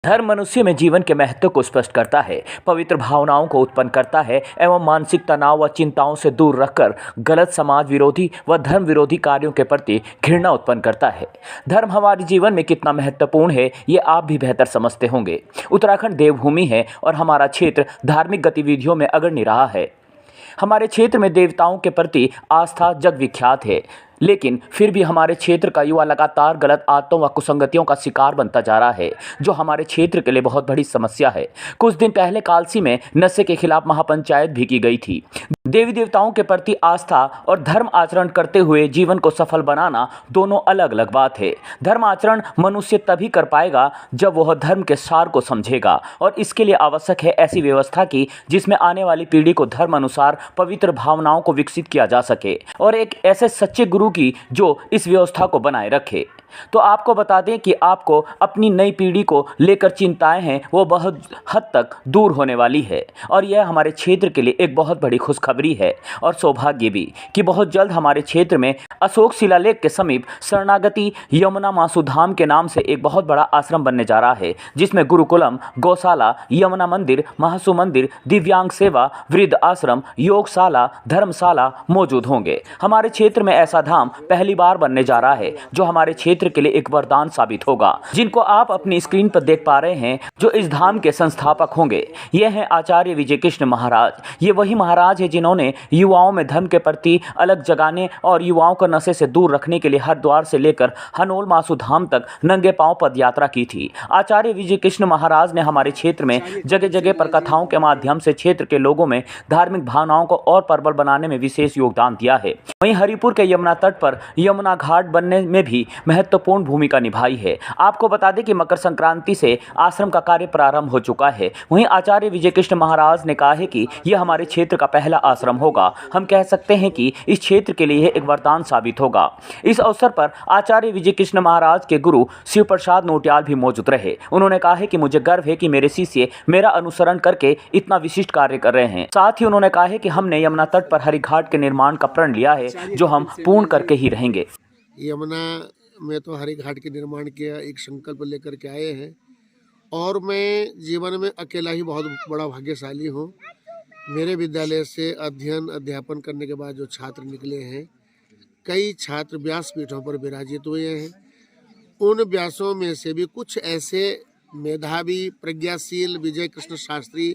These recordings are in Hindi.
धर्म मनुष्य में जीवन के महत्व को स्पष्ट करता है, पवित्र भावनाओं को उत्पन्न करता है एवं मानसिक तनाव व चिंताओं से दूर रखकर गलत समाज विरोधी व धर्म विरोधी कार्यों के प्रति घृणा उत्पन्न करता है। धर्म हमारे जीवन में कितना महत्वपूर्ण है ये आप भी बेहतर समझते होंगे। उत्तराखंड देवभूमि है और हमारा क्षेत्र धार्मिक गतिविधियों में अग्रणी रहा है। हमारे क्षेत्र में देवताओं के प्रति आस्था जग विख्यात है, लेकिन फिर भी हमारे क्षेत्र का युवा लगातार गलत आदतों व कुसंगतियों का शिकार बनता जा रहा है, जो हमारे क्षेत्र के लिए बहुत बड़ी समस्या है। कुछ दिन पहले कालसी में नशे के खिलाफ महापंचायत भी की गई थी। देवी देवताओं के प्रति आस्था और धर्म आचरण करते हुए जीवन को सफल बनाना दोनों अलग अलग बात है। धर्म आचरण मनुष्य तभी कर पाएगा जब वह धर्म के सार को समझेगा, और इसके लिए आवश्यक है ऐसी व्यवस्था की जिसमें आने वाली पीढ़ी को धर्म अनुसार पवित्र भावनाओं को विकसित किया जा सके, और एक ऐसे सच्चे गुरु की जो इस व्यवस्था को बनाए रखे। तो आपको बता दें कि आपको अपनी नई पीढ़ी को लेकर चिंताएं हैं वो बहुत हद तक दूर होने वाली है, और यह हमारे क्षेत्र के लिए एक बहुत बड़ी खुशखबरी है और सौभाग्य भी कि बहुत जल्द हमारे क्षेत्र में अशोक शिलालेख के समीप शरणागति यमुना मासूधाम के नाम से एक बहुत बड़ा आश्रम बनने जा रहा है, जिसमें गुरुकुलम, गौशाला, यमुना मंदिर, महासु मंदिर, दिव्यांग सेवा, वृद्ध आश्रम, योगशाला, धर्मशाला मौजूद होंगे। हमारे क्षेत्र में ऐसा धाम पहली बार बनने जा रहा है जो हमारे क्षेत्र के लिए एक वरदान साबित होगा। जिनको आप अपनी स्क्रीन पर देख पा रहे हैं, जो इस धाम के संस्थापक होंगे, ये हैं आचार्य विजय कृष्ण महाराज। ये वही महाराज है जिन्होंने युवाओं में धर्म के प्रति अलग जगाने और युवाओं को नशे से दूर रखने के लिए हरिद्वार से लेकर हनोल मासूधाम तक नंगे पांव पद यात्रा की थी। आचार्य विजय कृष्ण महाराज ने हमारे क्षेत्र में जगह जगह पर कथाओं के माध्यम से क्षेत्र के लोगों में धार्मिक भावनाओं को और प्रबल बनाने में विशेष योगदान दिया है। वहीं हरिपुर के यमुना तट पर यमुना घाट बनने में भी महत्वपूर्ण भूमिका निभाई है। आपको बता दें कि मकर संक्रांति से आश्रम का कार्य प्रारंभ हो चुका है। वहीं आचार्य विजय कृष्ण महाराज ने कहा है कि यह हमारे क्षेत्र का पहला आश्रम होगा। हम कह सकते हैं कि इस क्षेत्र के लिए एक वरदान साबित होगा। इस अवसर पर आचार्य विजय कृष्ण महाराज के गुरु शिव प्रसाद नोटियाल भी मौजूद रहे। उन्होंने कहा है कि मुझे गर्व है कि मेरे शिष्य मेरा अनुसरण करके इतना विशिष्ट कार्य कर रहे हैं। साथ ही उन्होंने कहा है कि हमने यमुना तट पर हरि घाट के निर्माण का प्रण लिया है, जो हम पूर्ण करके ही रहेंगे। यमुना में तो हरि घाट के निर्माण का एक संकल्प लेकर के आए हैं, और मैं जीवन में अकेला ही बहुत बड़ा भाग्यशाली हूँ। मेरे विद्यालय से अध्ययन अध्यापन करने के बाद जो छात्र निकले हैं, कई छात्र व्यासपीठों पर विराजित हुए हैं। उन व्यासों में से भी कुछ ऐसे मेधावी प्रज्ञाशील विजय कृष्ण शास्त्री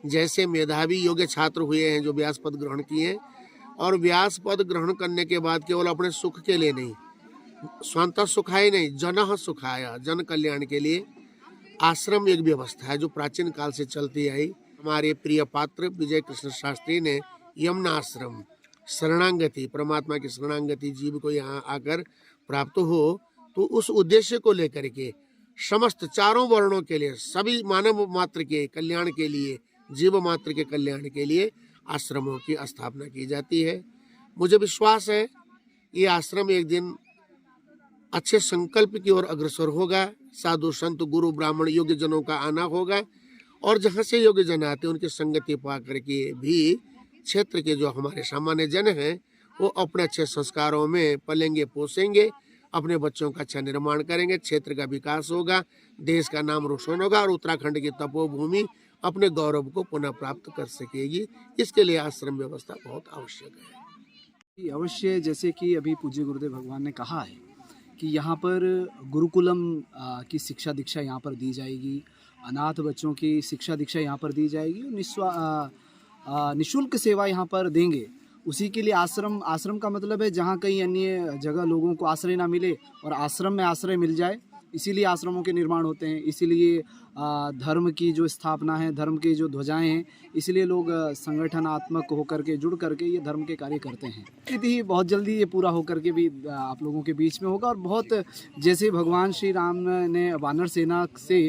जैसे मेधावी योग्य छात्र हुए हैं जो व्यास पद ग्रहण किए, और व्यास पद ग्रहण करने के बाद केवल अपने सुख के लिए नहीं, स्वांतः सुखाय नहीं, जनः सुखाया, जन कल्याण के लिए आश्रम एक व्यवस्था है जो प्राचीन काल से चलती आई। हमारे प्रिय पात्र विजय कृष्ण शास्त्री ने यमुना आश्रम शरणागति, परमात्मा की शरणागति जीव को यहाँ आकर प्राप्त हो, तो उस उद्देश्य को लेकर के समस्त चारों वर्णों के लिए, सभी मानव मात्र के कल्याण के लिए, जीव मात्र के कल्याण के लिए आश्रमों की स्थापना की जाती है। मुझे विश्वास है ये आश्रम एक दिन अच्छे संकल्प की ओर अग्रसर होगा। साधु संत गुरु ब्राह्मण योग्य जनों का आना होगा, और जहाँ से योग्य जन आते हैं उनकी संगति पा करके भी क्षेत्र के जो हमारे सामान्य जन हैं वो अपने अच्छे संस्कारों में पलेंगे पोसेंगे, अपने बच्चों का अच्छा निर्माण करेंगे, क्षेत्र का विकास होगा, देश का नाम रोशन होगा, और उत्तराखंड की तपोभूमि अपने गौरव को पुनः प्राप्त कर सकेगी। इसके लिए आश्रम व्यवस्था बहुत आवश्यक है। अवश्य, जैसे कि अभी पूज्य गुरुदेव भगवान ने कहा है कि यहाँ पर गुरुकुलम की शिक्षा दीक्षा यहाँ पर दी जाएगी, अनाथ बच्चों की शिक्षा दीक्षा यहाँ पर दी जाएगी, निःशुल्क सेवा यहाँ पर देंगे। उसी के लिए आश्रम का मतलब है जहाँ कहीं अन्य जगह लोगों को आश्रय ना मिले और आश्रम में आश्रय मिल जाए, इसीलिए आश्रमों के निर्माण होते हैं। इसीलिए धर्म की जो स्थापना है, धर्म की जो ध्वजाएं हैं, इसलिए लोग संगठनात्मक होकर के जुड़ करके ये धर्म के कार्य करते हैं। ही बहुत जल्दी ये पूरा होकर के भी आप लोगों के बीच में होगा, और बहुत जैसे भगवान श्री राम ने वानर सेना से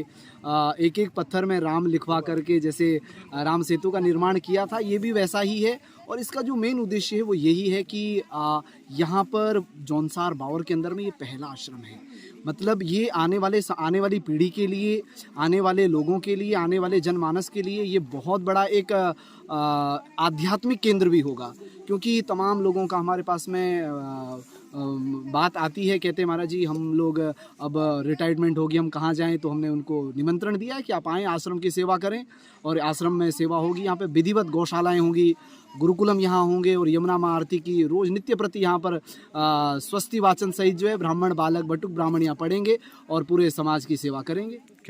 एक एक पत्थर में राम लिखवा करके जैसे राम सेतु का निर्माण किया था, ये भी वैसा ही है। और इसका जो मेन उद्देश्य है वो यही है कि यहाँ पर जौनसार बावर के अंदर में ये पहला आश्रम है। मतलब ये आने वाली पीढ़ी के लिए, आने वाले लोगों के लिए, आने वाले जनमानस के लिए ये बहुत बड़ा एक आध्यात्मिक केंद्र भी होगा, क्योंकि तमाम लोगों का हमारे पास में बात आती है, कहते हैं महाराज जी हम लोग अब रिटायरमेंट होगी, हम कहाँ जाएं, तो हमने उनको निमंत्रण दिया है कि आप आएँ, आश्रम की सेवा करें। और आश्रम में सेवा होगी, यहाँ पे विधिवत गौशालाएं होंगी, गुरुकुलम यहाँ होंगे और यमुना माँ आरती की रोज़ नित्य प्रति यहाँ पर स्वस्ति वाचन सहित जो है ब्राह्मण बालक बटुक ब्राह्मण यहाँ पढ़ेंगे और पूरे समाज की सेवा करेंगे।